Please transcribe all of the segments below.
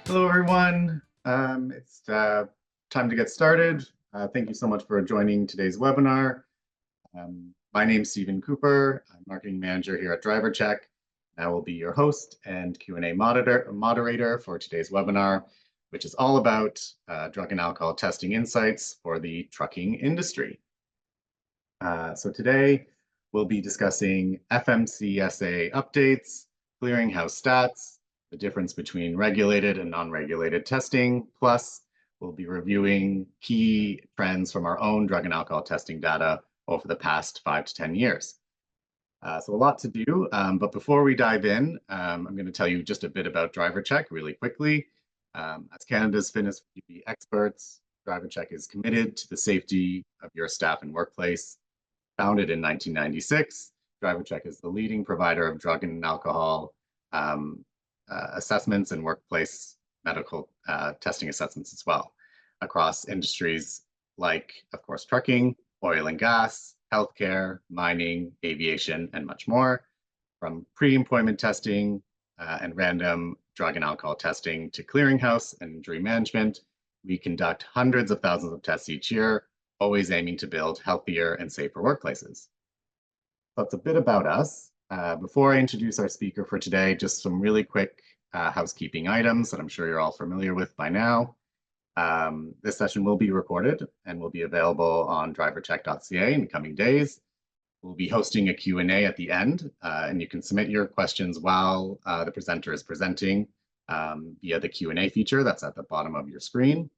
Hello, everyone. It's time to get started. Thank you so much for joining today's webinar. My name is Stephen Cooper. I'm Marketing Manager here at DriverCheck. I will be your host and Q&A moderator for today's webinar, which is all about drug and alcohol testing insights for the trucking industry. So today, we'll be discussing FMCSA updates, Clearinghouse stats, the difference between regulated and non-regulated testing, plus we'll be reviewing key trends from our own drug and alcohol testing data over the past 5 to 10 years. So a lot to do, but before we dive in, I'm going to tell you just a bit about DriverCheck really quickly. As Canada's fitness experts, DriverCheck is committed to the safety of your staff and workplace. Founded in 1996, DriverCheck is the leading provider of drug and alcohol assessments and workplace medical testing assessments as well, across industries like, of course, trucking, oil and gas, healthcare, mining, aviation, and much more. From pre-employment testing and random drug and alcohol testing to clearinghouse and injury management, we conduct hundreds of thousands of tests each year, always aiming to build healthier and safer workplaces. That's a bit about us. Before I introduce our speaker for today, just some really quick housekeeping items that I'm sure you're all familiar with by now. This session will be recorded and will be available on drivercheck.ca in the coming days. We'll be hosting a Q&A at the end, and you can submit your questions while the presenter is presenting via the Q&A feature that's at the bottom of your screen.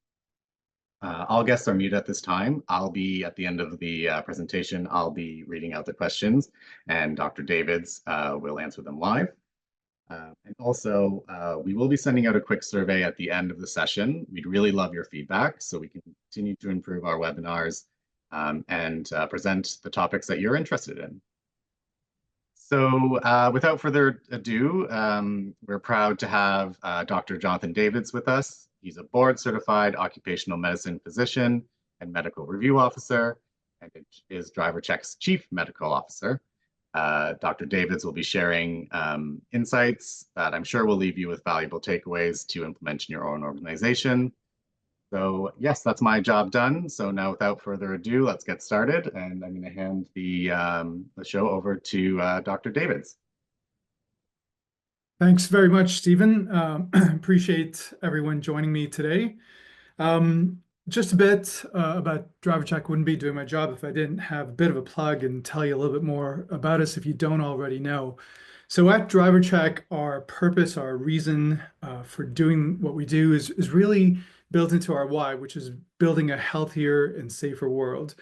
All guests are muted at this time. I'll be at the end of the presentation, I'll be reading out the questions, and Dr. Davids will answer them live. And also, we will be sending out a quick survey at the end of the session. We'd really love your feedback so we can continue to improve our webinars and present the topics that you're interested in. So without further ado, we're proud to have Dr. Jonathan Davids with us. He's a board-certified occupational medicine physician and medical review officer, and is DriverCheck's chief medical officer. Dr. Davids will be sharing insights that I'm sure will leave you with valuable takeaways to implement in your own organization. So yes, that's my job done. So now without further ado, let's get started. And I'm going to hand the show over to Dr. Davids. Thanks very much, Stephen. Appreciate everyone joining me today. Just a bit about DriverCheck. Wouldn't be doing my job if I didn't have a bit of a plug and tell you a little bit more about us if you don't already know. So at DriverCheck, our purpose, our reason for doing what we do is really built into our why, which is building a healthier and safer world.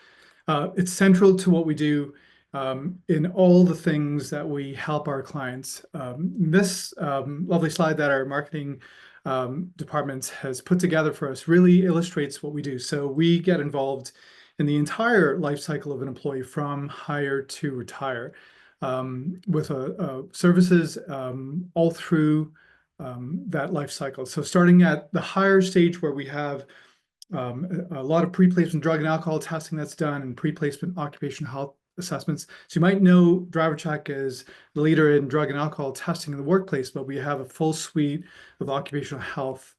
It's central to what we do in all the things that we help our clients. This lovely slide that our marketing department has put together for us really illustrates what we do. So we get involved in the entire life cycle of an employee from hire to retire with services all through that life cycle. So starting at the hire stage where we have a lot of pre-placement drug and alcohol testing that's done and pre-placement occupational health assessments. So you might know DriverCheck is the leader in drug and alcohol testing in the workplace, but we have a full suite of occupational health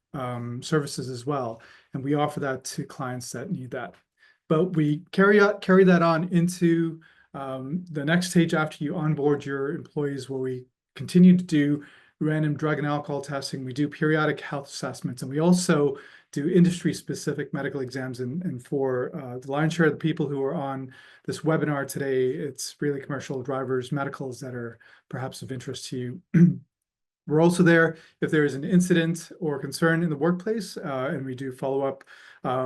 services as well. And we offer that to clients that need that. But we carry that on into the next stage after you onboard your employees, where we continue to do random drug and alcohol testing. We do periodic health assessments, and we also do industry-specific medical exams. And for the lion's share of the people who are on this webinar today, it's really commercial drivers, medicals that are perhaps of interest to you. We're also there if there is an incident or concern in the workplace, and we do follow up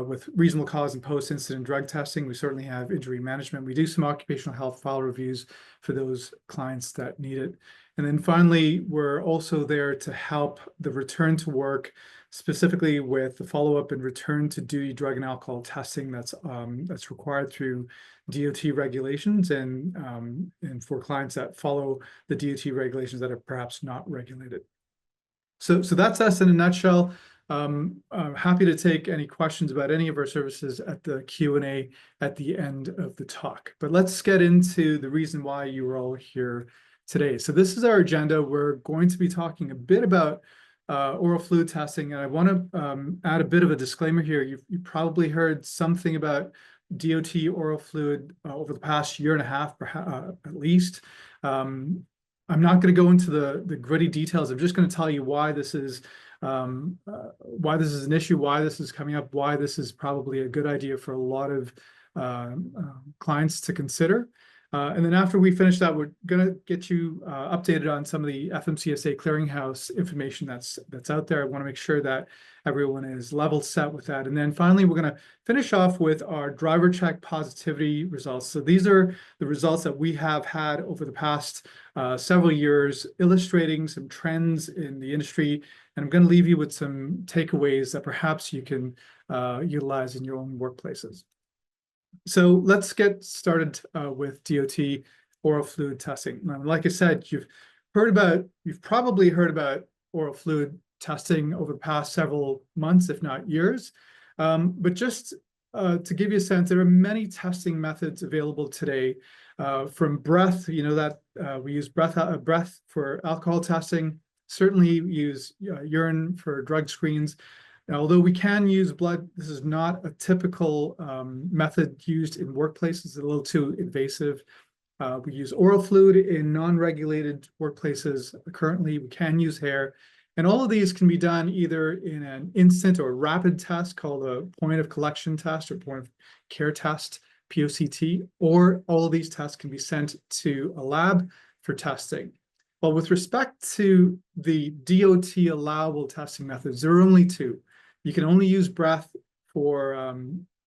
with reasonable cause and post-incident drug testing. We certainly have injury management. We do some occupational health file reviews for those clients that need it. And then finally, we're also there to help the return to work, specifically with the follow-up and return to duty drug and alcohol testing that's required through DOT regulations and for clients that follow the DOT regulations that are perhaps not regulated. So that's us in a nutshell. I'm happy to take any questions about any of our services at the Q&A at the end of the talk. But let's get into the reason why you were all here today. So this is our agenda. We're going to be talking a bit about oral fluid testing. And I want to add a bit of a disclaimer here. You probably heard something about DOT oral fluid over the past year and a half, at least. I'm not going to go into the gritty details. I'm just going to tell you why this is an issue, why this is coming up, why this is probably a good idea for a lot of clients to consider. And then after we finish that, we're going to get you updated on some of the FMCSA Clearinghouse information that's out there. I want to make sure that everyone is level set with that. And then finally, we're going to finish off with our DriverCheck positivity results. So these are the results that we have had over the past several years, illustrating some trends in the industry. And I'm going to leave you with some takeaways that perhaps you can utilize in your own workplaces. So let's get started with DOT oral fluid testing. Now, like I said, you've probably heard about oral fluid testing over the past several months, if not years. But just to give you a sense, there are many testing methods available today, from breath, we use breath for alcohol testing, certainly use urine for drug screens. Now, although we can use blood, this is not a typical method used in workplaces. It's a little too invasive. We use oral fluid in non-regulated workplaces. Currently, we can use hair. And all of these can be done either in an instant or rapid test called a point of collection test or point of care test, POCT, or all of these tests can be sent to a lab for testing. Well, with respect to the DOT allowable testing methods, there are only two. You can only use breath for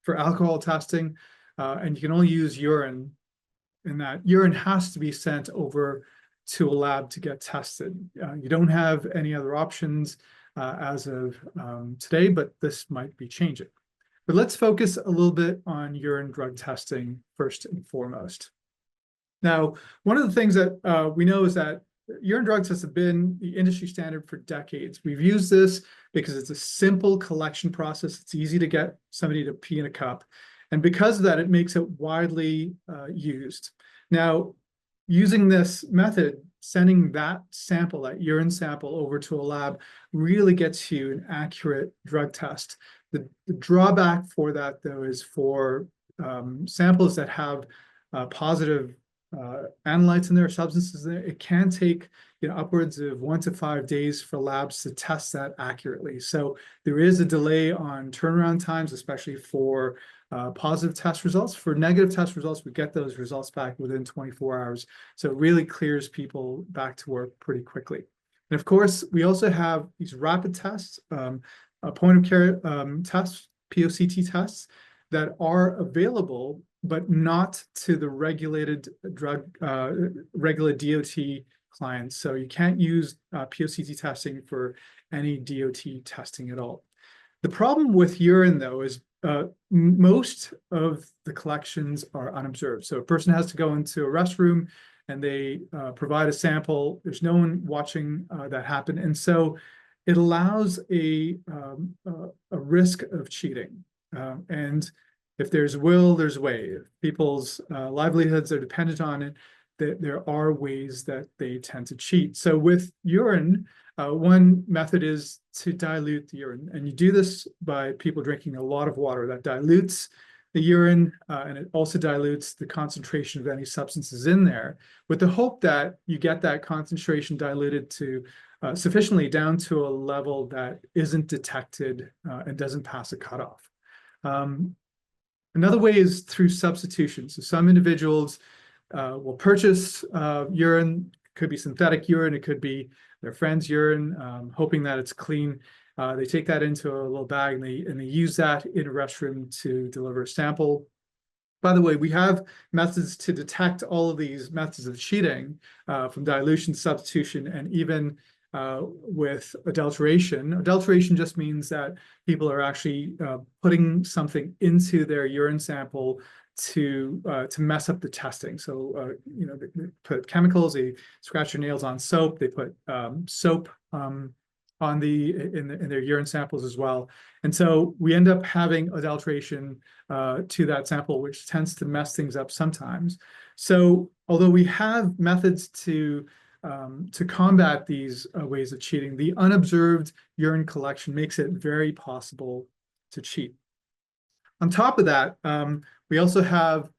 alcohol testing, and you can only use urine, and that urine has to be sent over to a lab to get tested. You don't have any other options as of today, but this might be changing. But let's focus a little bit on urine drug testing first and foremost. Now, one of the things that we know is that urine drug tests have been the industry standard for decades. We've used this because it's a simple collection process. It's easy to get somebody to pee in a cup. And because of that, it makes it widely used. Now, using this method, sending that sample, that urine sample over to a lab really gets you an accurate drug test. The drawback for that, though, is for samples that have positive analytes in there, substances in there, it can take upwards of 1 to 5 days for labs to test that accurately. So there is a delay on turnaround times, especially for positive test results. For negative test results, we get those results back within 24 hours. So it really clears people back to work pretty quickly. And of course, we also have these rapid tests, point of care tests, POCT tests, that are available, but not to the regulated regular DOT clients. So you can't use POCT testing for any DOT testing at all. The problem with urine, though, is most of the collections are unobserved. So a person has to go into a restroom and they provide a sample. There's no one watching that happen. And so it allows a risk of cheating. And if there's will, there's way. If people's livelihoods are dependent on it, there are ways that they tend to cheat. So with urine, one method is to dilute the urine. And you do this by people drinking a lot of water. That dilutes the urine, and it also dilutes the concentration of any substances in there, with the hope that you get that concentration diluted to sufficiently down to a level that isn't detected and doesn't pass a cutoff. Another way is through substitution. So some individuals will purchase urine, could be synthetic urine, it could be their friend's urine, hoping that it's clean. They take that into a little bag and they use that in a restroom to deliver a sample. By the way, we have methods to detect all of these methods of cheating, from dilution, substitution, and even with adulteration. Adulteration just means that people are actually putting something into their urine sample to mess up the testing. So they put chemicals, they scratch their nails on soap, they put soap in their urine samples as well. And so we end up having adulteration to that sample, which tends to mess things up sometimes. So although we have methods to to combat these ways of cheating, the unobserved urine collection makes it very possible to cheat. On top of that, we also have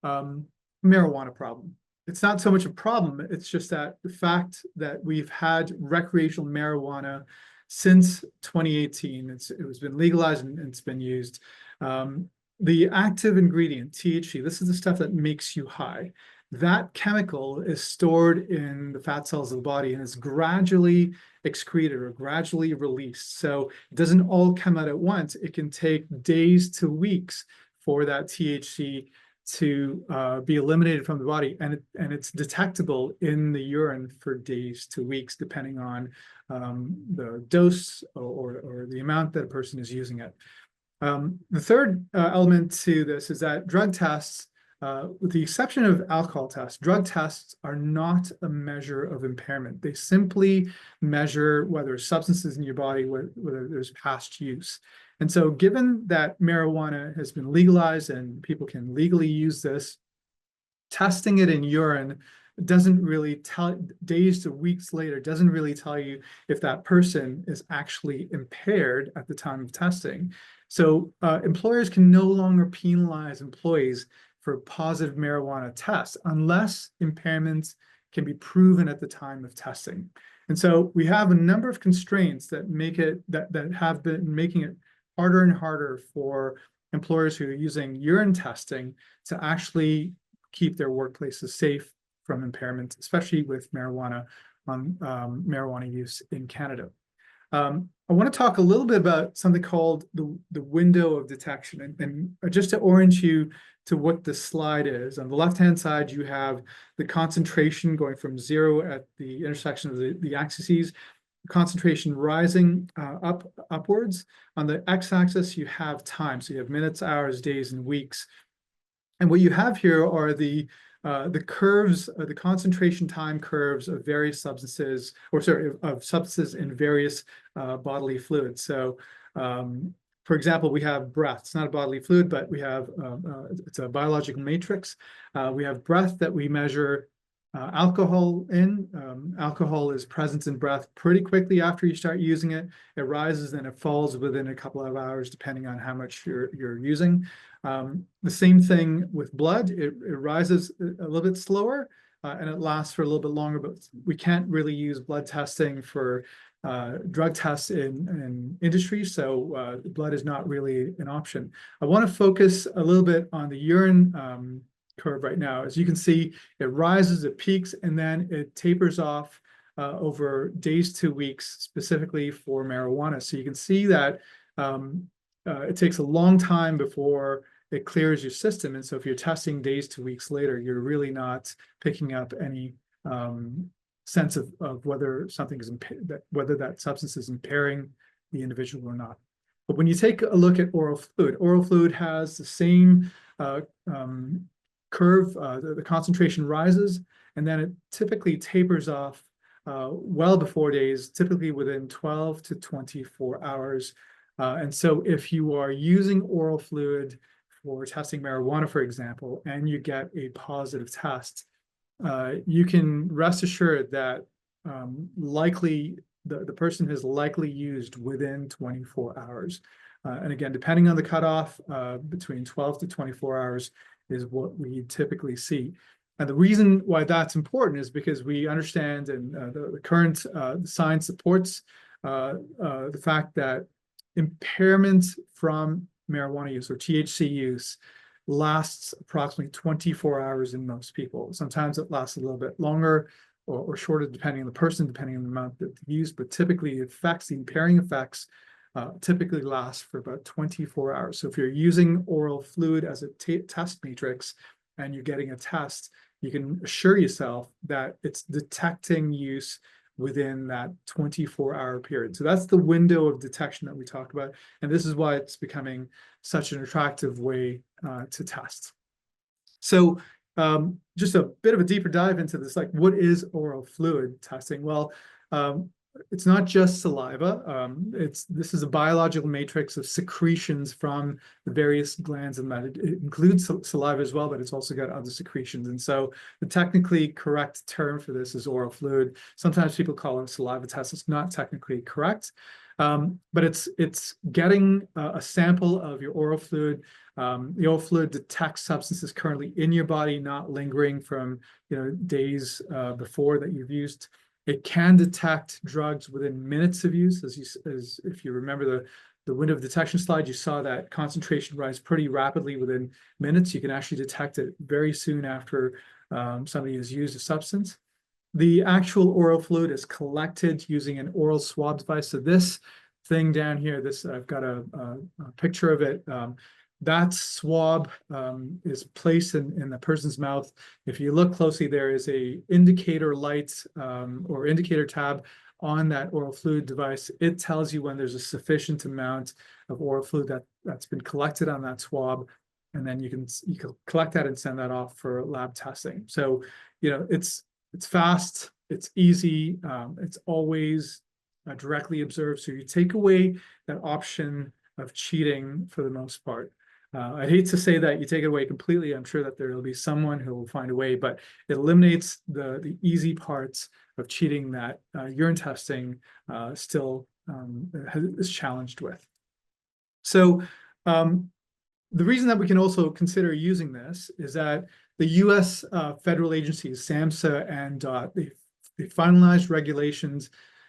marijuana problem. It's not so much a problem, it's just that the fact that we've had recreational marijuana since 2018, it was been legalized and it's been used. The active ingredient, THC, this is the stuff that makes you high. That chemical is stored in the fat cells of the body and is gradually excreted or gradually released. So it doesn't all come out at once. It can take days to weeks for that THC to be eliminated from the body, and it's detectable in the urine for days to weeks, depending on the dose or the amount that a person is using it. The third element to this is that drug tests, with the exception of alcohol tests, drug tests are not a measure of impairment. They simply measure whether substances in your body, whether there's past use. And so given that marijuana has been legalized and people can legally use this, testing it in urine doesn't really tell, days to weeks later, doesn't really tell you if that person is actually impaired at the time of testing. So employers can no longer penalize employees for positive marijuana tests unless impairments can be proven at the time of testing. And so we have a number of constraints that make it that have been making it harder and harder for employers who are using urine testing to actually keep their workplaces safe from impairment, especially with marijuana use in Canada. I want to talk a little bit about something called the window of detection, and just to orient you to what the slide is. On the left-hand side, you have the concentration going from 0 at the intersection of the axes, concentration rising upwards. On the x-axis, you have time. So you have minutes, hours, days, and weeks. And what you have here are the curves, the concentration time curves of various substances, of substances in various bodily fluids. So, for example, we have breath. It's not a bodily fluid, but we have it's a biological matrix. We have breath that we measure alcohol in. Alcohol is present in breath pretty quickly after you start using it. It rises and it falls within a couple of hours, depending on how much you're using. The same thing with blood. It rises a little bit slower and it lasts for a little bit longer, but we can't really use blood testing for drug tests in industry, so blood is not really an option. I want to focus a little bit on the urine curve right now. As you can see, it rises, it peaks, and then it tapers off over days to weeks, specifically for marijuana. So you can see that it takes a long time before it clears your system. And so if you're testing days to weeks later, you're really not picking up any sense of whether something is whether that substance is impairing the individual or not. But when you take a look at oral fluid has the same curve. The concentration rises, and then it typically tapers off well before days, typically within 12 to 24 hours. And so if you are using oral fluid for testing marijuana, for example, and you get a positive test, you can rest assured that likely the person has likely used within 24 hours. And again, depending on the cutoff, between 12 to 24 hours is what we typically see. And the reason why that's important is because we understand, and the current science supports the fact that impairment from marijuana use or THC use lasts approximately 24 hours in most people. Sometimes it lasts a little bit longer or shorter, depending on the person, depending on the amount that they use, but typically the impairing effects typically last for about 24 hours. So if you're using oral fluid as a test matrix and you're getting a test, you can assure yourself that it's detecting use within that 24-hour period. So that's the window of detection that we talk about. And this is why it's becoming such an attractive way to test. So just a bit of a deeper dive into this, like what is oral fluid testing? Well, it's not just saliva. This is a biological matrix of secretions from the various glands in that. It includes saliva as well, but it's also got other secretions. And so the technically correct term for this is oral fluid. Sometimes people call it a saliva test. It's not technically correct, but it's getting a sample of your oral fluid. The oral fluid detects substances currently in your body, not lingering from days before that you've used. It can detect drugs within minutes of use. As if you remember the window of detection slide, you saw that concentration rise pretty rapidly within minutes. You can actually detect it very soon after somebody has used a substance. The actual oral fluid is collected using an oral swab device. So this thing down here, I've got a picture of it. That swab is placed in the person's mouth. If you look closely, there is a indicator light or indicator tab on that oral fluid device. It tells you when there's a sufficient amount of oral fluid that's been collected on that swab, and then you can collect that and send that off for lab testing. So it's fast, it's easy, it's always directly observed. So you take away that option of cheating for the most part. I hate to say that you take it away completely. I'm sure that there will be someone who will find a way, but it eliminates the easy parts of cheating that urine testing still is challenged with. So the reason that we can also consider using this is that the U.S. Federal agencies, SAMHSA and DOT, they finalized regulations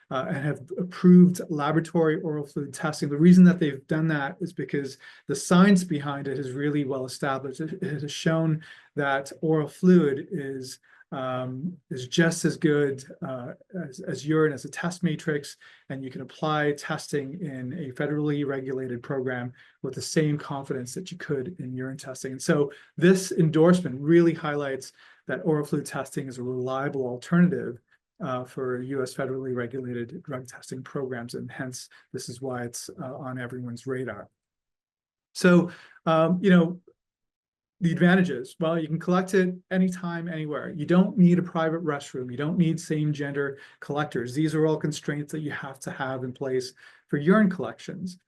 and have approved laboratory oral fluid testing. The reason that they've done that is because the science behind it is really well established. It has shown that oral fluid is just as good as urine as a test matrix, and you can apply testing in a federally regulated program with the same confidence that you could in urine testing. And so this endorsement really highlights that oral fluid testing is a reliable alternative for U.S. federally regulated drug testing programs, and hence this is why it's on everyone's radar. So, the advantages, well, you can collect it anytime, anywhere. You don't need a private restroom. You don't need same gender collectors. These are all constraints that you have to have in place for urine collections.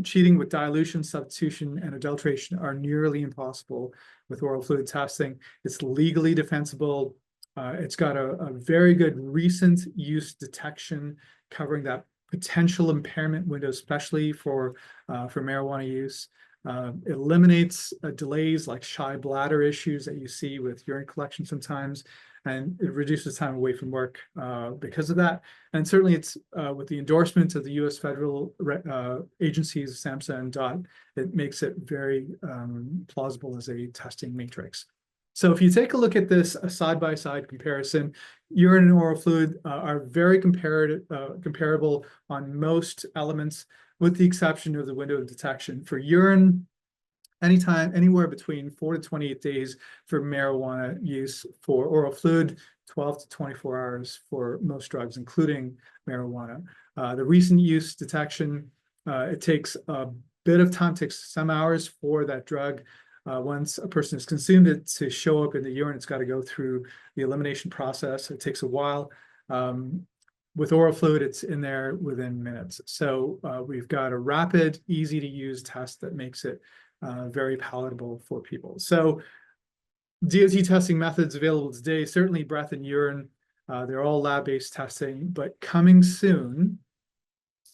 Cheating with dilution, substitution, and adulteration are nearly impossible with oral fluid testing. It's legally defensible. It's got a very good recent use detection covering that potential impairment window, especially for marijuana use. It eliminates delays like shy bladder issues that you see with urine collection sometimes, and it reduces time away from work because of that. And certainly it's with the endorsement of the U.S. federal agencies, SAMHSA and DOT, it makes it very plausible as a testing matrix. So if you take a look at this side-by-side comparison, urine and oral fluid are very comparable on most elements, with the exception of the window of detection. For urine, anytime, anywhere between 4 to 28 days for marijuana use. For oral fluid, 12 to 24 hours for most drugs, including marijuana. The recent use detection, it takes a bit of time, takes some hours for that drug. Once a person has consumed it to show up in the urine, it's got to go through the elimination process. It takes a while. With oral fluid, it's in there within minutes. So we've got a rapid, easy to use test that makes it very palatable for people. So DOT testing methods available today, certainly breath and urine, they're all lab-based testing, but coming soon,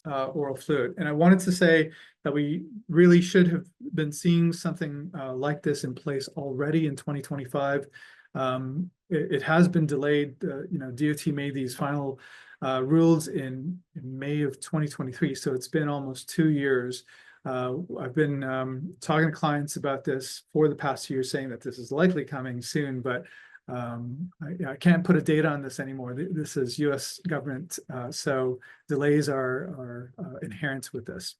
oral fluid. And I wanted to say that we really should have been seeing something like this in place already in 2025. It has been delayed. DOT made these final rules in May of 2023, so it's been almost 2 years. I've been talking to clients about this for the past year, saying that this is likely coming soon, but I can't put a date on this anymore. This is U.S. government, so delays are inherent with this.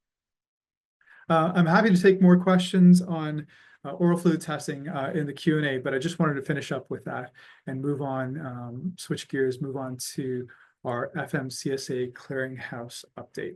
I'm happy to take more questions on oral fluid testing in the Q&A, but I just wanted to finish up with that and move on, switch gears, move on to our FMCSA Clearinghouse update.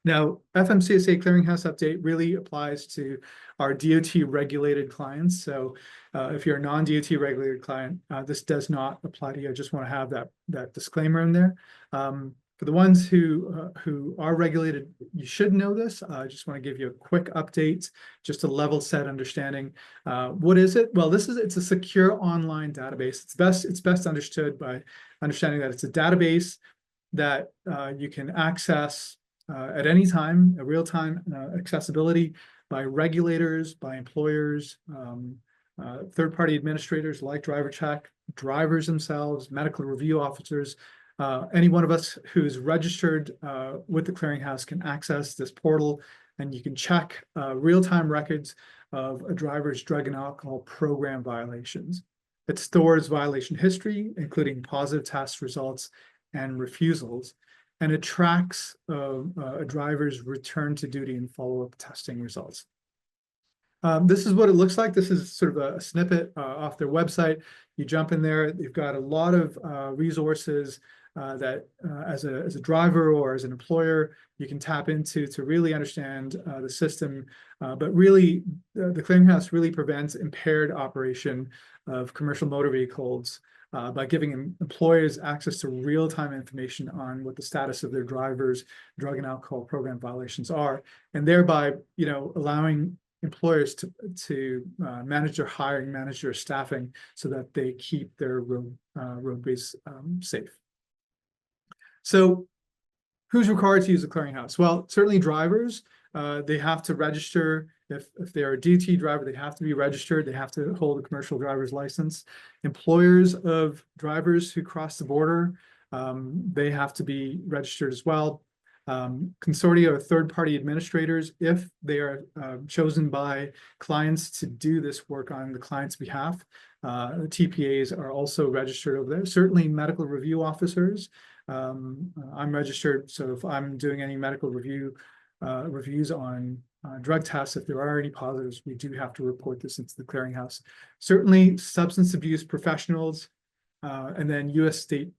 Now, FMCSA Clearinghouse update really applies to our DOT regulated clients. So if you're a non-DOT regulated client, this does not apply to you. I just want to have that disclaimer in there. For the ones who are regulated, you should know this. I just want to give you a quick update, just a level set understanding. What is it? Well, it's a secure online database. It's best understood by understanding that it's a database that you can access at any time, a real-time accessibility by regulators, by employers, third-party administrators like DriverCheck, drivers themselves, medical review officers. Any one of us who's registered with the Clearinghouse can access this portal, and you can check real-time records of a driver's drug and alcohol program violations. It stores violation history, including positive test results and refusals, and it tracks a driver's return to duty and follow-up testing results. This is what it looks like. This is sort of a snippet off their website. You jump in there, they've got a lot of resources that as a driver or as an employer, you can tap into to really understand the system. But really, the Clearinghouse really prevents impaired operation of commercial motor vehicles by giving employers access to real-time information on what the status of their drivers' drug and alcohol program violations are, and thereby, allowing employers to manage their hiring, manage their staffing, so that they keep their roadways safe. So, who's required to use the Clearinghouse? Well, certainly drivers. They have to register. If they're a DT driver, they have to be registered. They have to hold a commercial driver's license. Employers of drivers who cross the border, they have to be registered as well. Consortia of third-party administrators, if they are chosen by clients to do this work on the client's behalf, the TPAs are also registered over there. Certainly medical review officers. I'm registered, so if I'm doing any medical reviews on drug tests, if there are any positives, we do have to report this into the Clearinghouse. Certainly substance abuse professionals, and then U.S. state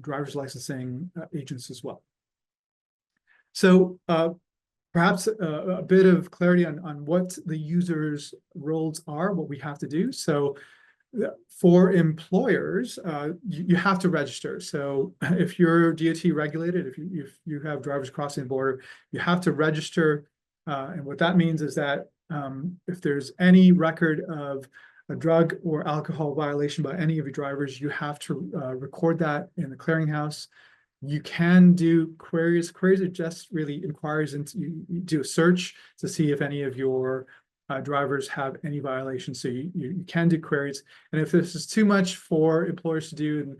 driver's licensing agents as well. So perhaps a bit of clarity on what the user's roles are, what we have to do. So for employers, you have to register. So if you're DOT regulated, if you have drivers crossing the border, you have to register. And what that means is that if there's any record of a drug or alcohol violation by any of your drivers, you have to record that in the Clearinghouse. You can do queries. Queries are just really inquiries into, you do a search to see if any of your drivers have any violations. So you can do queries. And if this is too much for employers to do,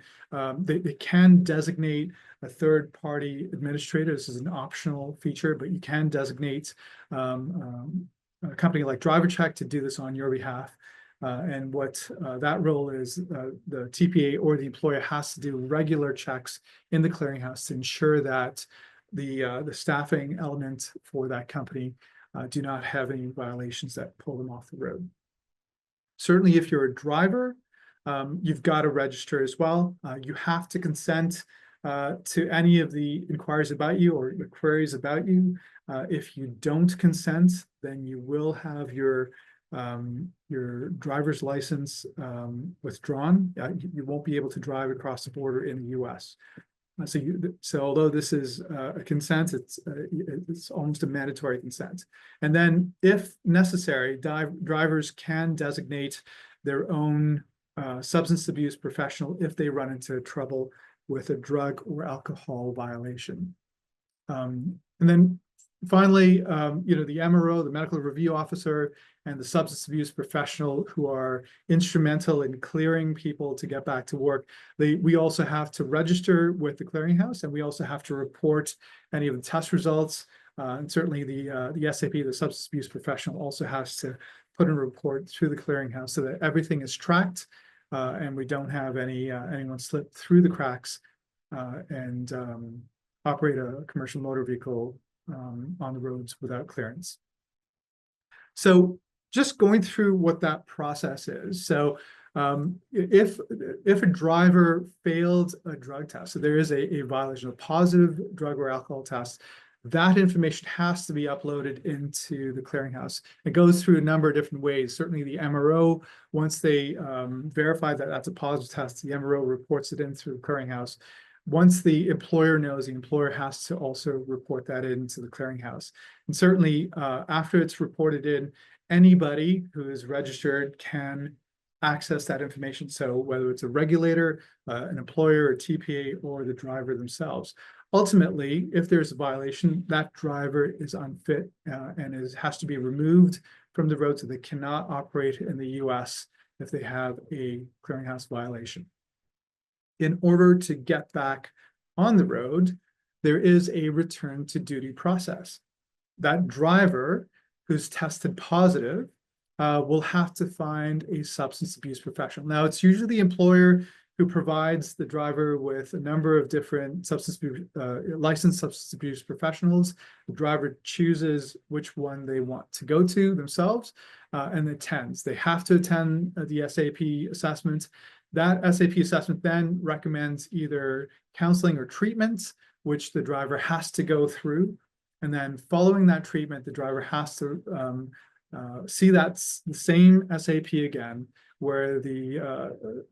they can designate a third-party administrator. This is an optional feature, but you can designate a company like DriverCheck to do this on your behalf. And what that role is, the TPA or the employer has to do regular checks in the Clearinghouse to ensure that the staffing element for that company do not have any violations that pull them off the road. Certainly, if you're a driver, you've got to register as well. You have to consent to any of the inquiries about you or the queries about you. If you don't consent, then you will have your driver's license withdrawn. You won't be able to drive across the border in the U.S. So although this is a consent, it's almost a mandatory consent. And then, if necessary, drivers can designate their own substance abuse professional if they run into trouble with a drug or alcohol violation. And then finally, the MRO, the medical review officer, and the substance abuse professional who are instrumental in clearing people to get back to work. We also have to register with the Clearinghouse, and we also have to report any of the test results. And certainly the SAP, the substance abuse professional, also has to put in a report through the Clearinghouse so that everything is tracked and we don't have anyone slip through the cracks and operate a commercial motor vehicle on the roads without clearance. So just going through what that process is. So if a driver failed a drug test, so there is a violation, a positive drug or alcohol test, that information has to be uploaded into the clearinghouse. It goes through a number of different ways. Certainly the MRO, once they verify that that's a positive test, the MRO reports it in through the clearinghouse. Once the employer knows, the employer has to also report that into the clearinghouse. And certainly after it's reported in, anybody who is registered can access that information. So whether it's a regulator, an employer, a TPA, or the driver themselves. Ultimately, if there's a violation, that driver is unfit and has to be removed from the road, so they cannot operate in the US if they have a clearinghouse violation. In order to get back on the road, there is a return to duty process. That driver who's tested positive will have to find a substance abuse professional. Now, it's usually the employer who provides the driver with a number of different licensed substance abuse professionals. The driver chooses which one they want to go to themselves and attends. They have to attend the SAP assessment. That SAP assessment then recommends either counseling or treatment, which the driver has to go through. And then following that treatment, the driver has to see the same SAP again, where the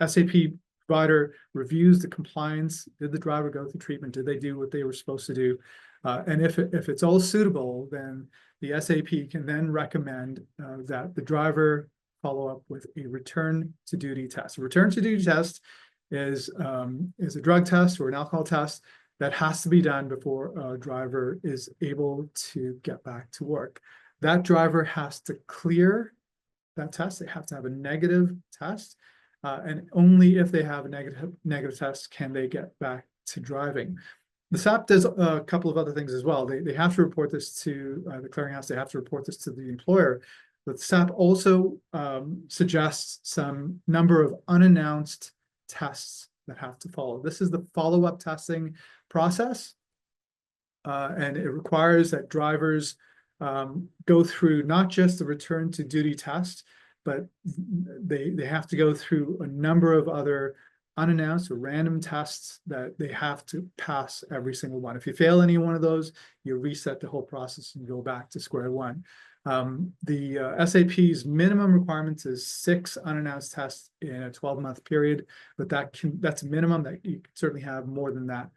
SAP provider reviews the compliance. Did the driver go through treatment? Did they do what they were supposed to do? And if it's all suitable, then the SAP can then recommend that the driver follow up with a return to duty test. A return to duty test is a drug test or an alcohol test that has to be done before a driver is able to get back to work. That driver has to clear that test. They have to have a negative test, and only if they have a negative test can they get back to driving. The SAP does a couple of other things as well. They have to report this to the clearinghouse. They have to report this to the employer. But SAP also suggests some number of unannounced tests that have to follow. This is the follow-up testing process, and it requires that drivers go through not just the return to duty test, but they have to go through a number of other unannounced or random tests that they have to pass every single one. If you fail any one of those, you reset the whole process and go back to square one. The SAP's minimum requirements is 6 unannounced tests in a 12-month period, but that's a minimum. That you can certainly have more than that.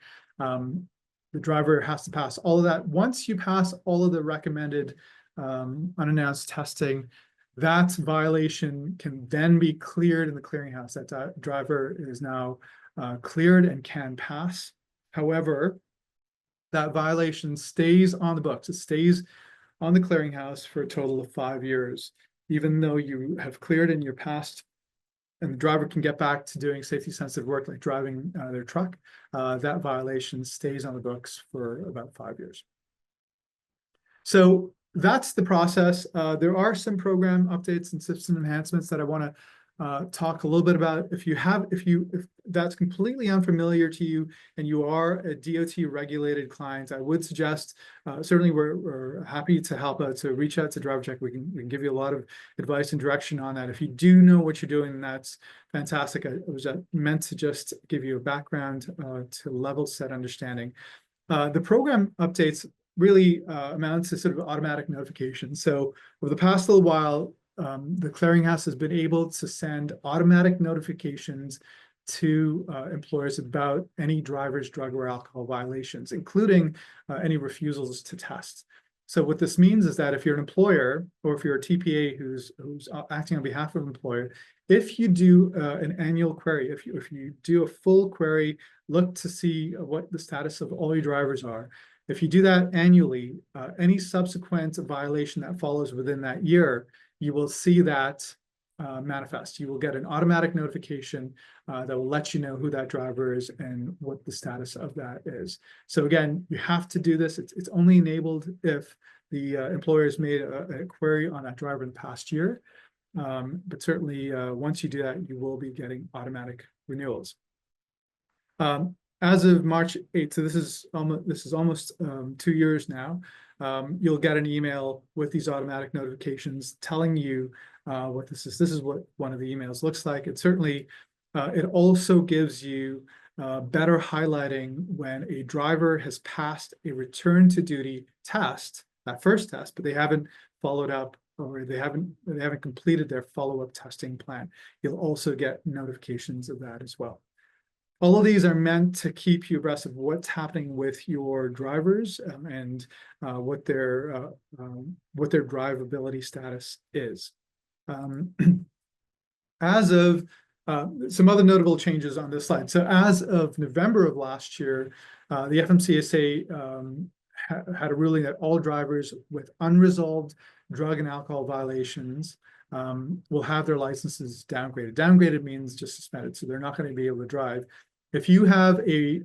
The driver has to pass all of that. Once you pass all of the recommended unannounced testing, that violation can then be cleared in the clearinghouse. That driver is now cleared and can pass. However, that violation stays on the books. It stays on the clearinghouse for a total of 5 years, even though you have cleared and you're passed, and the driver can get back to doing safety sensitive work like driving their truck. That violation stays on the books for about 5 years. So that's the process. There are some program updates and system enhancements that I want to talk a little bit about. If that's completely unfamiliar to you and you are a DOT regulated client, I would suggest, certainly we're happy to help out, to reach out to DriverCheck. We can give you a lot of advice and direction on that. If you do know what you're doing, that's fantastic. I was meant to just give you a background to level set understanding. The program updates really amount to sort of automatic notification. So over the past little while, the clearinghouse has been able to send automatic notifications to employers about any driver's drug or alcohol violations, including any refusals to test. So what this means is that if you're an employer or if you're a TPA who's acting on behalf of an employer, if you do an annual query, if you do a full query, look to see what the status of all your drivers are. If you do that annually, any subsequent violation that follows within that year, you will see that manifest. You will get an automatic notification that will let you know who that driver is and what the status of that is. So again, you have to do this. It's only enabled if the employer has made a query on that driver in the past year. But certainly, once you do that, you will be getting automatic renewals. As of March 8th, so this is almost 2 years now, you'll get an email with these automatic notifications telling you what this is. This is what one of the emails looks like. It certainly, it also gives you better highlighting when a driver has passed a return to duty test, that first test, but they haven't followed up, or they haven't completed their follow-up testing plan. You'll also get notifications of that as well. All of these are meant to keep you abreast of what's happening with your drivers, and what their drivability status is. As of some other notable changes on this slide. So as of November of last year, the FMCSA had a ruling that all drivers with unresolved drug and alcohol violations will have their licenses downgraded. Downgraded means just suspended, so they're not going to be able to drive. If you have a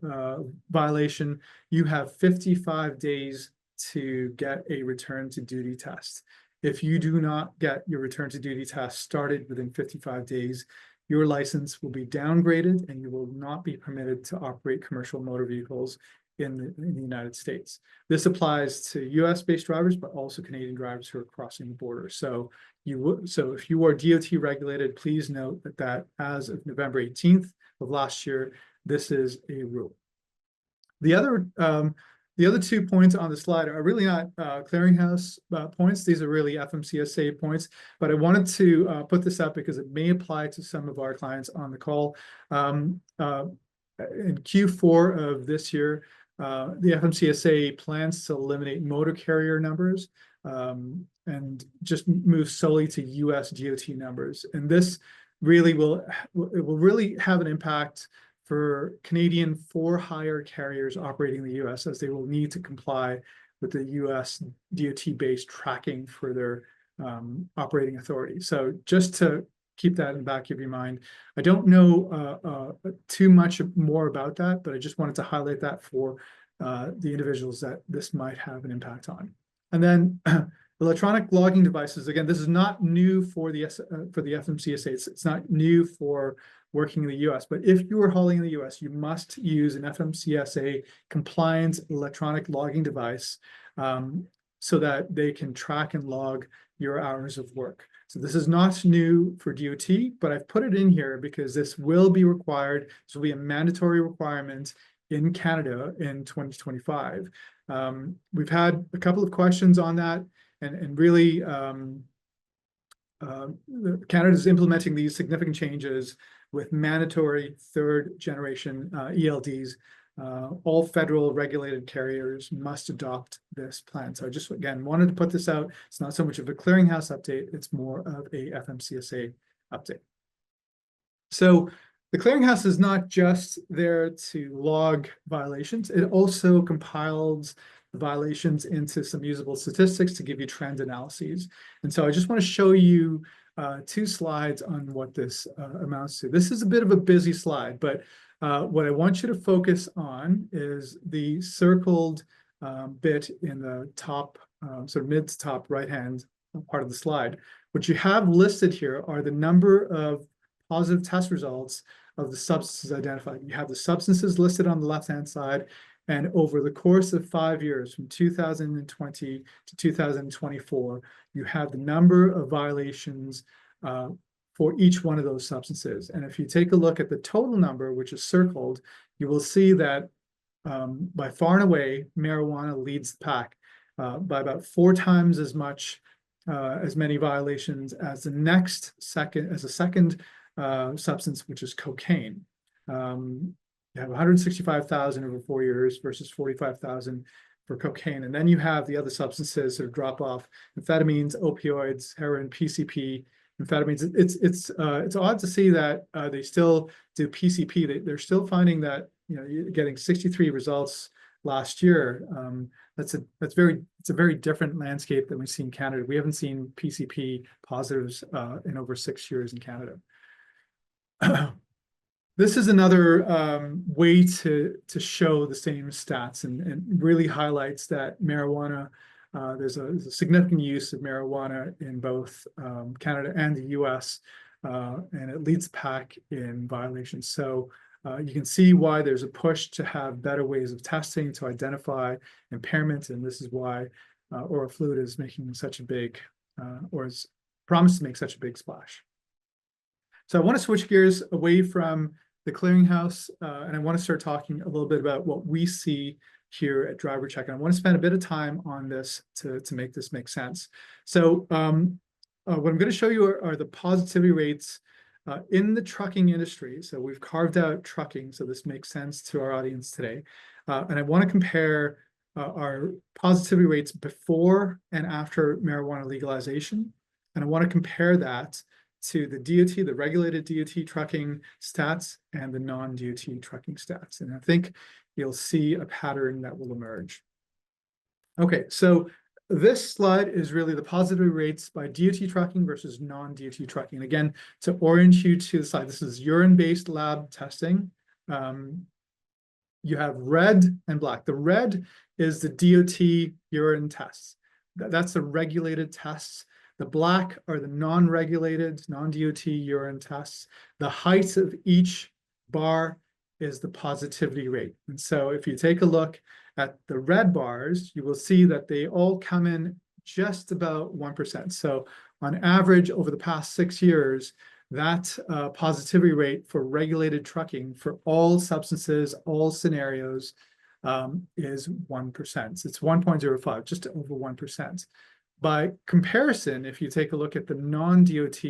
violation, you have 55 days to get a return to duty test. If you do not get your return to duty test started within 55 days, your license will be downgraded and you will not be permitted to operate commercial motor vehicles in the United States. This applies to US-based drivers, but also Canadian drivers who are crossing the border. So if you are DOT regulated, please note that as of November 18th of last year, this is a rule. The other 2 points on the slide are really not Clearinghouse points. These are really FMCSA points, but I wanted to put this up because it may apply to some of our clients on the call. In Q4 of this year, the FMCSA plans to eliminate motor carrier numbers and just move solely to US DOT numbers. And this really will really have an impact for Canadian for-hire carriers operating in the US, as they will need to comply with the US DOT-based tracking for their operating authority. So just to keep that in the back of your mind, I don't know too much more about that, but I just wanted to highlight that for the individuals that this might have an impact on. And then electronic logging devices, again, this is not new for the FMCSA. It's not new for working in the US, but if you are hauling in the US, you must use an FMCSA compliant electronic logging device so that they can track and log your hours of work. So this is not new for DOT, but I've put it in here because this will be required. This will be a mandatory requirement in Canada in 2025. We've had a couple of questions on that, and really Canada is implementing these significant changes with mandatory third generation ELDs. All federal regulated carriers must adopt this plan. So I just, again, wanted to put this out. It's not so much of a Clearinghouse update, it's more of a FMCSA update. So the Clearinghouse is not just there to log violations, it also compiles the violations into some usable statistics to give you trend analyses. And so I just want to show you 2 slides on what this amounts to. This is a bit of a busy slide, but what I want you to focus on is the circled bit in the top, sort of mid to top right-hand part of the slide. What you have listed here are the number of positive test results of the substances identified. You have the substances listed on the left-hand side, and over the course of 5 years, from 2020 to 2024, you have the number of violations for each one of those substances. And if you take a look at the total number, which is circled, you will see that by far and away, marijuana leads the pack by about 4 times as many violations as the second substance, which is cocaine. You have 165,000 over 4 years versus 45,000 for cocaine. And then you have the other substances that drop off: amphetamines, opioids, heroin, PCP, amphetamines. It's odd to see that they still do PCP. They're still finding that, you know, you're getting 63 results last year. It's a very different landscape than we see in Canada. We haven't seen PCP positives in over 6 years in Canada. This is another way to show the same stats, and really highlights that marijuana, there's a significant use of marijuana in both Canada and the US, and it leads the pack in violations. So you can see why there's a push to have better ways of testing to identify impairment, and this is why oral fluid is making such a big, or is promised to make such a big splash. So I want to switch gears away from the Clearinghouse, and I want to start talking a little bit about what we see here at DriverCheck. And I want to spend a bit of time on this to make this make sense. So what I'm going to show you are the positivity rates in the trucking industry. So we've carved out trucking, so this makes sense to our audience today. And I want to compare our positivity rates before and after marijuana legalization. And I want to compare that to the DOT, the regulated DOT trucking stats and the non-DOT trucking stats. And I think you'll see a pattern that will emerge. Okay, so this slide is really the positivity rates by DOT trucking versus non-DOT trucking. Again, to orient you to the slide, this is urine-based lab testing. You have red and black. The red is the DOT urine tests. That's the regulated tests. The black are the non-regulated, non-DOT urine tests. The height of each bar is the positivity rate. And so if you take a look at the red bars, you will see that they all come in just about 1%. So on average, over the past 6 years, that positivity rate for regulated trucking for all substances, all scenarios, is 1%. It's 1.05, just over 1%. By comparison, if you take a look at the non-DOT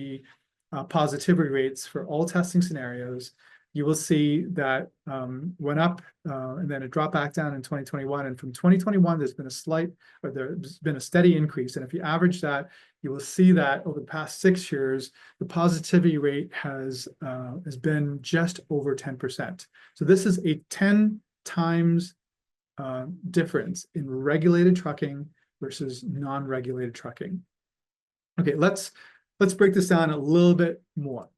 positivity rates for all testing scenarios, you will see that went up and then it dropped back down in 2021. And from 2021, there's been a steady increase. And if you average that, you will see that over the past 6 years, the positivity rate has been just over 10%. So this is a 10 times difference in regulated trucking versus non-regulated trucking. Okay, let's break this down a little bit more.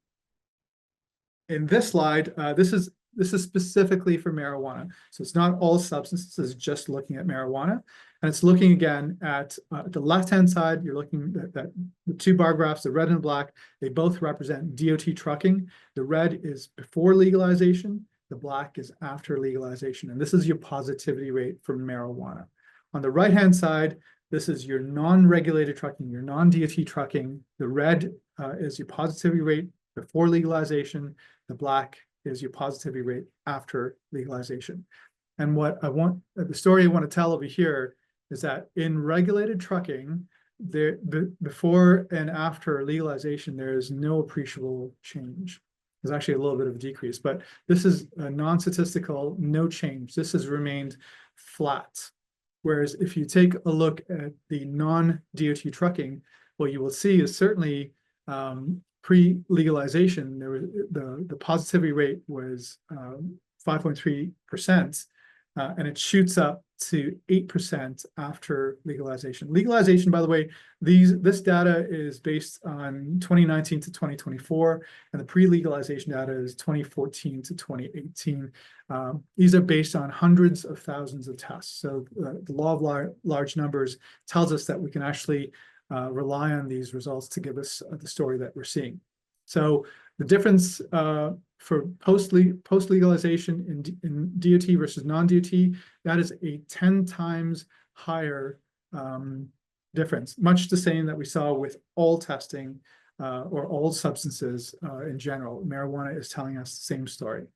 In this slide, this is specifically for marijuana. So it's not all substances, it's just looking at marijuana. And it's looking again at the left-hand side, you're looking at the 2 bar graphs, the red and black, they both represent DOT trucking. The red is before legalization, the black is after legalization. And this is your positivity rate for marijuana. On the right-hand side, this is your non-regulated trucking, your non-DOT trucking. The red is your positivity rate before legalization. The black is your positivity rate after legalization. And what I want, the story I want to tell over here is that in regulated trucking, before and after legalization, there is no appreciable change. There's actually a little bit of a decrease, but this is a non-statistical, no change. This has remained flat. Whereas if you take a look at the non-DOT trucking, what you will see is certainly pre-legalization, there was the positivity rate was 5.3%, and it shoots up to 8% after legalization. Legalization, by the way, this data is based on 2019 to 2024, and the pre-legalization data is 2014 to 2018. These are based on hundreds of thousands of tests. So the law of large numbers tells us that we can actually rely on these results to give us the story that we're seeing. So the difference for post-legalization in DOT versus non-DOT, that is a 10 times higher difference, much the same that we saw with all testing or all substances in general. Marijuana is telling us the same story.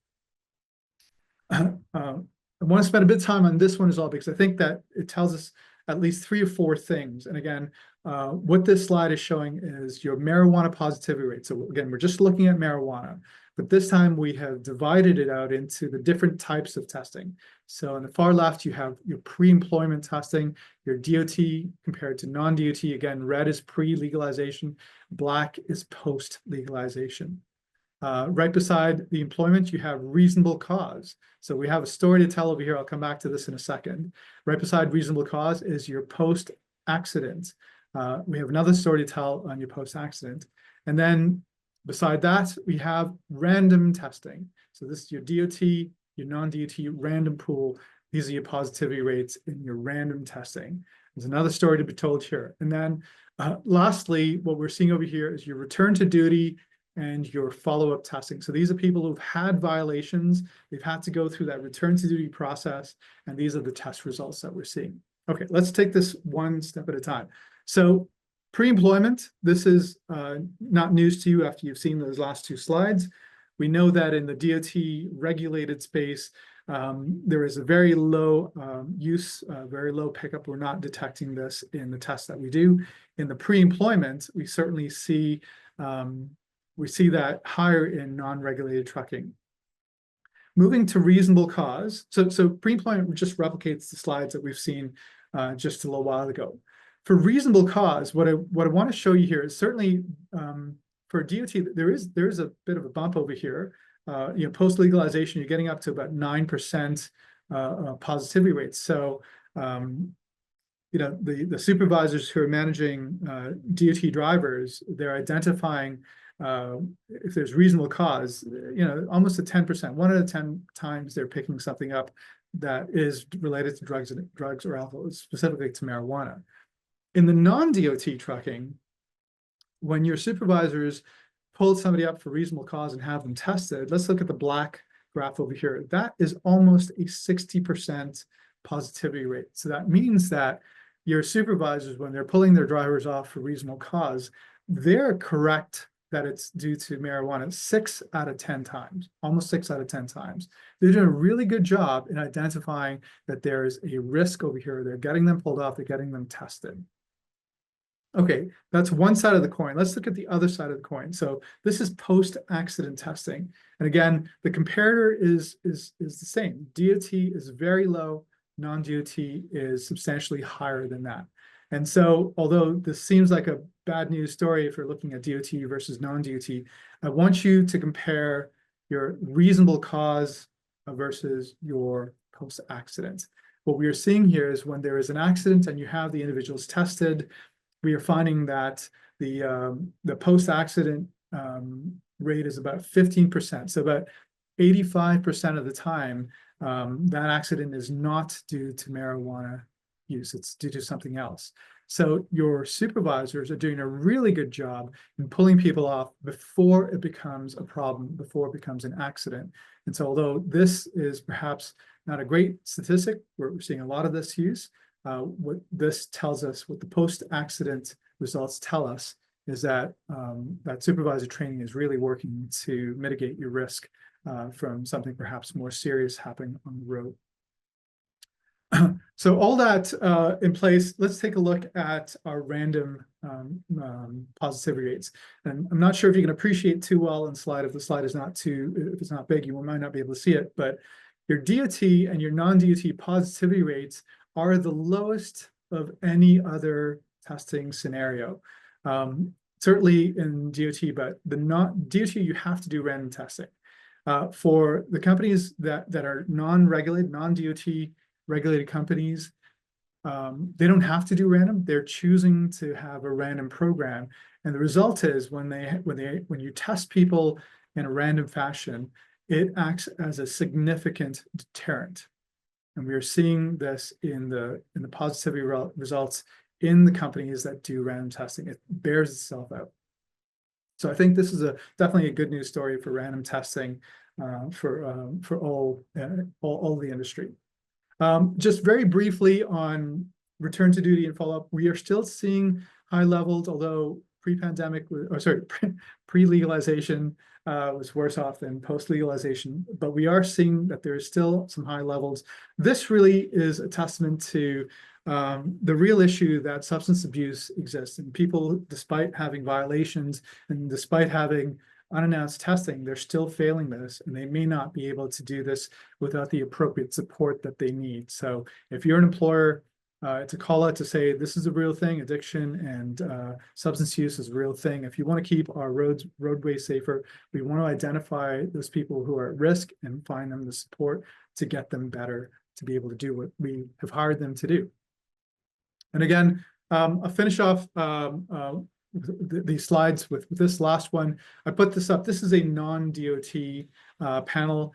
I want to spend a bit of time on this one as well, because I think that it tells us at least 3 or 4 things. And again, what this slide is showing is your marijuana positivity rate. So again, we're just looking at marijuana, but this time we have divided it out into the different types of testing. So on the far left, you have your pre-employment testing, your DOT compared to non-DOT. Again, red is pre-legalization, black is post-legalization. Right beside the employment, you have reasonable cause. So we have a story to tell over here. I'll come back to this in a second. Right beside reasonable cause is your post-accident. We have another story to tell on your post-accident. And then beside that, we have random testing. So this is your DOT, your non-DOT random pool. These are your positivity rates in your random testing. There's another story to be told here. And then lastly, what we're seeing over here is your return to duty and your follow-up testing. So these are people who've had violations. They've had to go through that return to duty process. And these are the test results that we're seeing. Okay, let's take this one step at a time. So pre-employment, this is not news to you after you've seen those last 2 slides. We know that in the DOT regulated space, there is a very low use, very low pickup. We're not detecting this in the tests that we do. In the pre-employment, we certainly see that higher in non-regulated trucking. Moving to reasonable cause. So pre-employment just replicates the slides that we've seen just a little while ago. For reasonable cause, what I want to show you here is certainly for DOT, there is a bit of a bump over here. Post legalization, you're getting up to about 9% positivity rates. So, the supervisors who are managing DOT drivers, they're identifying if there's reasonable cause, almost a 10%, 1 out of 10 times they're picking something up that is related to drugs or alcohol, specifically to marijuana. In the non-DOT trucking, when your supervisors pull somebody up for reasonable cause and have them tested, let's look at the black graph over here. That is almost a 60% positivity rate. So that means that your supervisors, when they're pulling their drivers off for reasonable cause, they're correct that it's due to marijuana 6 out of 10 times, almost 6 out of 10 times. They're doing a really good job in identifying that there is a risk over here. They're getting them pulled off, they're getting them tested. Okay, that's one side of the coin. Let's look at the other side of the coin. So this is post-accident testing. And again, the comparator is the same. DOT is very low, non-DOT is substantially higher than that. And so, although this seems like a bad news story if you're looking at DOT versus non-DOT, I want you to compare your reasonable cause versus your post-accident. What we are seeing here is when there is an accident and you have the individuals tested, we are finding that the post-accident rate is about 15%. So about 85% of the time, that accident is not due to marijuana use, it's due to something else. So your supervisors are doing a really good job in pulling people off before it becomes a problem, before it becomes an accident. And so although this is perhaps not a great statistic, we're seeing a lot of this use, what this tells us, what the post-accident results tell us, is that that supervisor training is really working to mitigate your risk from something perhaps more serious happening on the road. So all that in place, let's take a look at our random positivity rates. And I'm not sure if you can appreciate too well in slide. If the slide is not too, if it's not big, you might not be able to see it. But your DOT and your non-DOT positivity rates are the lowest of any other testing scenario. Certainly in DOT, but the DOT, you have to do random testing. For the companies that are non-regulated, non-DOT regulated companies, they don't have to do random. They're choosing to have a random program, and the result is when you test people in a random fashion, it acts as a significant deterrent. And we are seeing this in the positivity results in the companies that do random testing. It bears itself out. So I think this is definitely a good news story for random testing for all the industry. Just very briefly on return to duty and follow-up, we are still seeing high levels, although pre-legalization was worse off than post-legalization, but we are seeing that there is still some high levels. This really is a testament to the real issue that substance abuse exists, and people, despite having violations and despite having unannounced testing, they're still failing this, and they may not be able to do this without the appropriate support that they need. So if you're an employer, it's a call out to say this is a real thing, addiction and substance use is a real thing. If you want to keep our roadways safer, we want to identify those people who are at risk and find them the support to get them better, to be able to do what we have hired them to do. And again, I'll finish off these slides with this last one. I put this up. This is a non-DOT panel.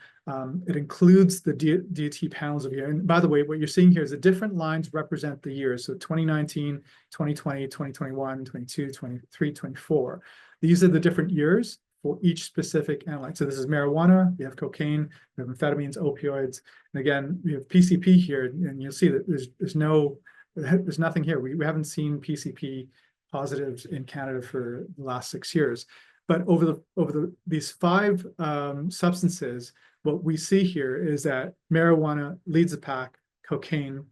It includes the DOT panels over here. And by the way, what you're seeing here is the different lines represent the years. So 2019, 2020, 2021, 22, 23, 24. These are the different years for each specific analyte. So this is marijuana, we have cocaine, we have amphetamines, opioids. And again, we have PCP here, and you'll see that there's nothing here. We haven't seen PCP positives in Canada for the last 6 years. But over these five substances, what we see here is that marijuana leads the pack, cocaine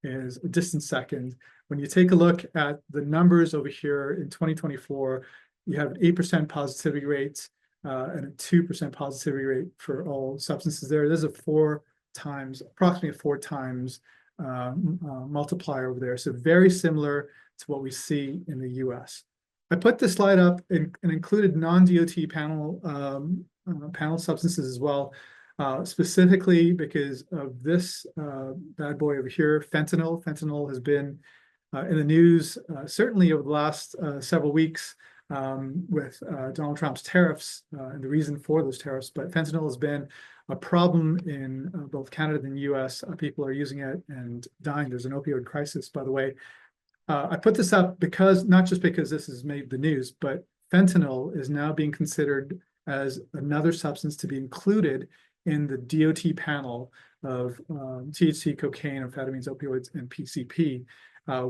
is a distant second. When you take a look at the numbers over here in 2024, you have an 8% positivity rate and a 2% positivity rate for all substances there. There's approximately a 4 times multiplier over there. So very similar to what we see in the US. I put this slide up and included non-DOT panel substances as well, specifically because of this bad boy over here, fentanyl. Fentanyl has been in the news certainly over the last several weeks with Donald Trump's tariffs and the reason for those tariffs. But fentanyl has been a problem in both Canada and the US. People are using it and dying. There's an opioid crisis, by the way. I put this up because, not just because this has made the news, but fentanyl is now being considered as another substance to be included in the DOT panel of THC, cocaine, amphetamines, opioids, and PCP.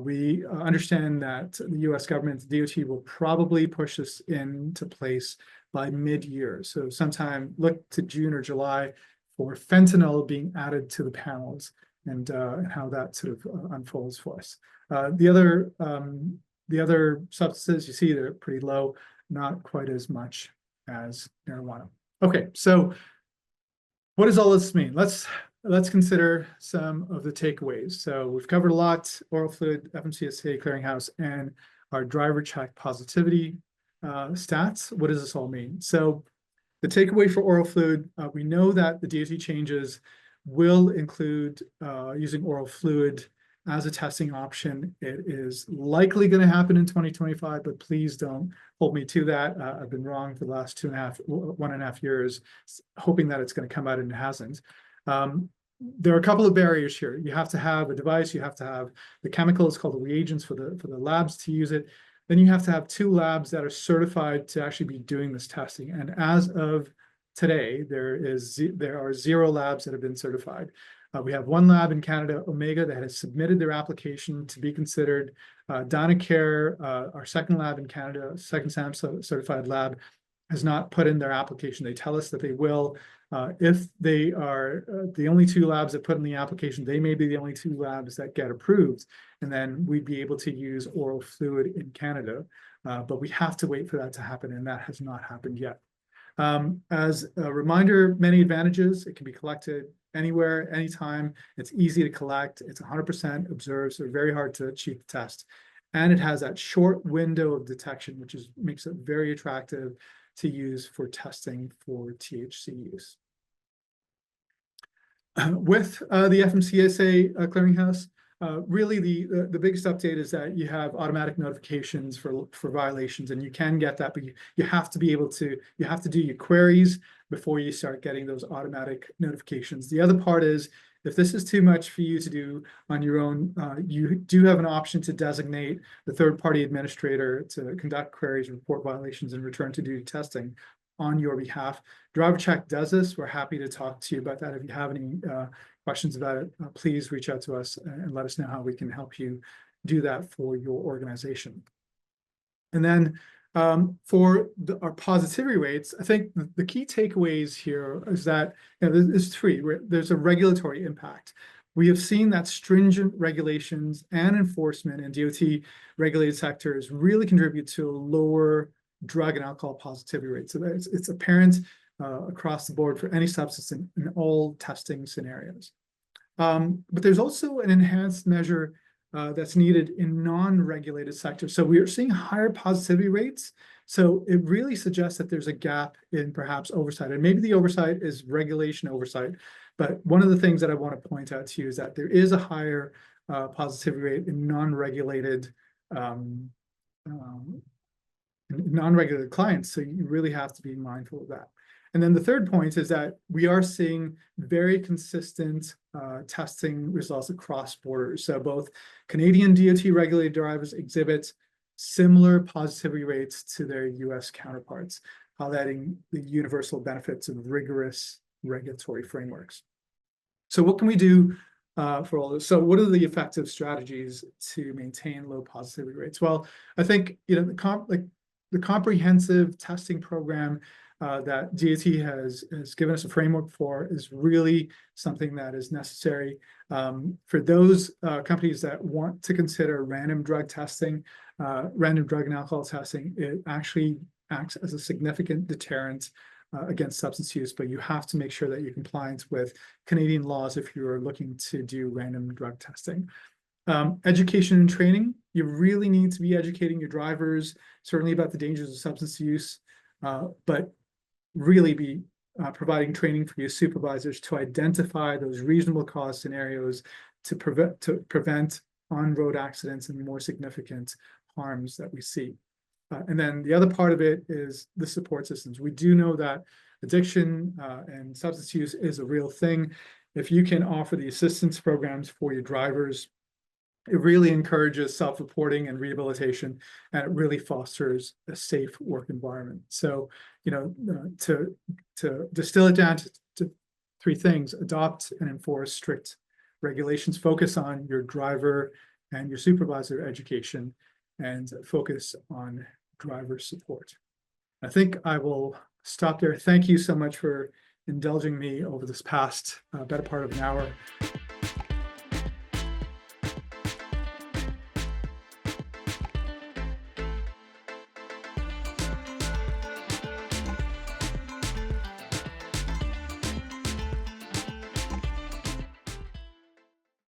We understand that the US government, the DOT, will probably push this into place by mid-year. So sometime look to June or July for fentanyl being added to the panels and how that sort of unfolds for us. The other substances you see, they're pretty low, not quite as much as marijuana. Okay, so what does all this mean? Let's consider some of the takeaways. So we've covered a lot: oral fluid, FMCSA, Clearinghouse, and our DriverCheck positivity stats. What does this all mean? So the takeaway for oral fluid, we know that the DOT changes will include using oral fluid as a testing option. It is likely going to happen in 2025, but please don't hold me to that. I've been wrong for the last 1.5 years, hoping that it's going to come out, and it hasn't. There are a couple of barriers here. You have to have a device, you have to have the chemicals called the reagents for the labs to use it. Then you have to have 2 labs that are certified to actually be doing this testing. And as of today, there are 0 labs that have been certified. We have 1 lab in Canada, Omega, that has submitted their application to be considered. Dynacare, our second lab in Canada, second SAM certified lab, has not put in their application. They tell us that they will. If they are the only 2 labs that put in the application, they may be the only 2 labs that get approved, and then we'd be able to use oral fluid in Canada. But we have to wait for that to happen, and that has not happened yet. As a reminder, many advantages. It can be collected anywhere, anytime. It's easy to collect. It's 100% observed, so very hard to cheat the test. And it has that short window of detection, which makes it very attractive to use for testing for THC use. With the FMCSA clearinghouse, really the biggest update is that you have automatic notifications for violations, and you can get that, but you have to be able to, you have to do your queries before you start getting those automatic notifications. The other part is, if this is too much for you to do on your own, you do have an option to designate the third-party administrator to conduct queries, report violations, and return to duty testing on your behalf. DriverCheck does this. We're happy to talk to you about that. If you have any questions about it, please reach out to us and let us know how we can help you do that for your organization. And then for our positivity rates, I think the key takeaways here is that there's 3. There's a regulatory impact. We have seen that stringent regulations and enforcement in DOT regulated sectors really contribute to a lower drug and alcohol positivity rate. So it's apparent across the board for any substance in all testing scenarios. But there's also an enhanced measure that's needed in non-regulated sectors. So we are seeing higher positivity rates. So it really suggests that there's a gap in perhaps oversight. And maybe the oversight is regulation oversight. But one of the things that I want to point out to you is that there is a higher positivity rate in non-regulated clients. So you really have to be mindful of that. And then the third point is that we are seeing very consistent testing results across borders. So both Canadian DOT regulated drivers exhibit similar positivity rates to their US counterparts, highlighting the universal benefits of rigorous regulatory frameworks. So what can we do for all this? So what are the effective strategies to maintain low positivity rates? Well, I think the comprehensive testing program that DOT has given us a framework for is really something that is necessary. For those companies that want to consider random drug testing, random drug and alcohol testing, it actually acts as a significant deterrent against substance use, but you have to make sure that you're compliant with Canadian laws if you're looking to do random drug testing. Education and training, you really need to be educating your drivers, certainly about the dangers of substance use, but really be providing training for your supervisors to identify those reasonable cause scenarios to prevent on-road accidents and more significant harms that we see. And then the other part of it is the support systems. We do know that addiction and substance use is a real thing. If you can offer the assistance programs for your drivers, it really encourages self-reporting and rehabilitation, and it really fosters a safe work environment. So, to distill it down to three things: adopt and enforce strict regulations, focus on your driver and your supervisor education, and focus on driver support. I think I will stop there. Thank you so much for indulging me over this past better part of an hour.